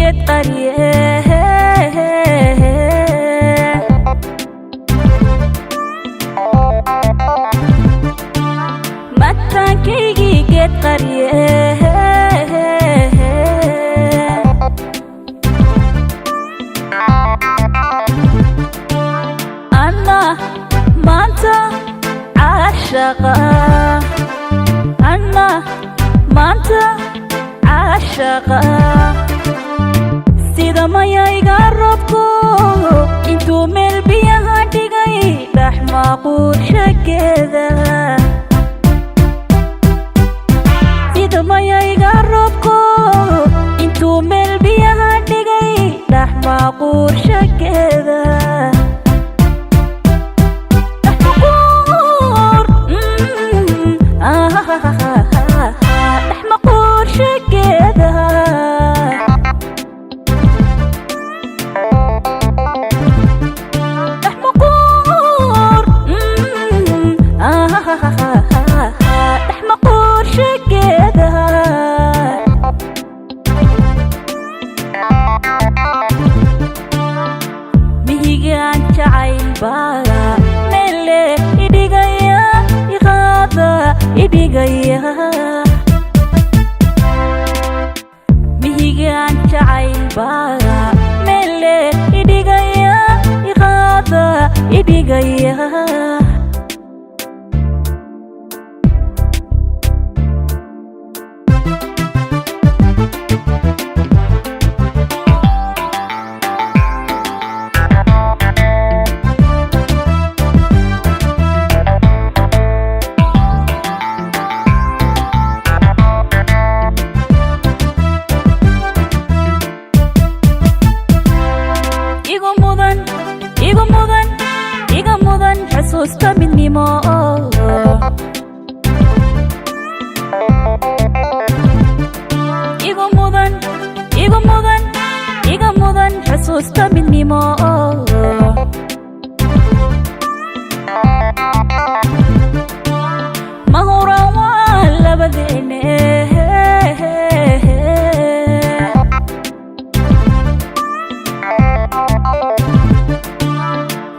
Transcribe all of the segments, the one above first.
geed qarye mataankaygii geed qarye anna maanta caashaqa anna maanta caashaqa sida mayayga roobku intuu meel biyaha dhigay dhex maaquurshageeda sida mayayga roobku intuu meel biyaha dhigay dhex maaquurshageeda mihigaan jacaylbaa mele idhigaya iqaada idhigaya mihigaan jacaylbaa mele idhigaya iqaada idhigaya iga mudan xusuusta midnimo iga mudan xusuusta midnimo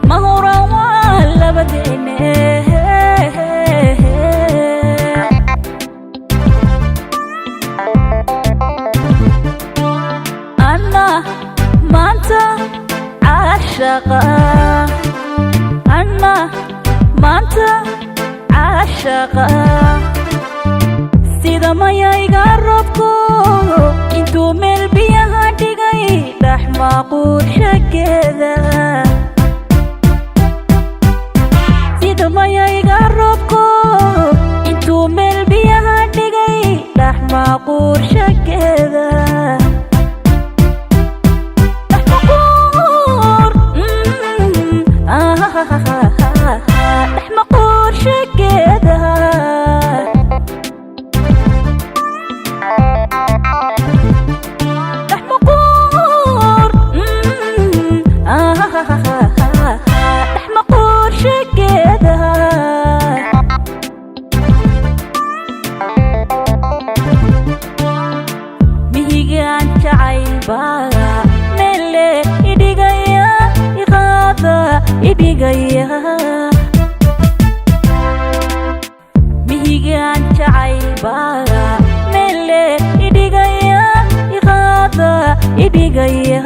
ma huraan waa labadeene anna maanta caashaqa anna maanta caashaqa sida mayayga roobku intuu meel biyaha dhigay dhex maaquurshageeda sida mayayga roobku intuu meel biyaha dhigay dhex maaquurshageeda mihigaan jacaylbaa mele idhigaya iqaada idhigaya mihigaan jacaylbaa mele idhigaya iqaada idhigaya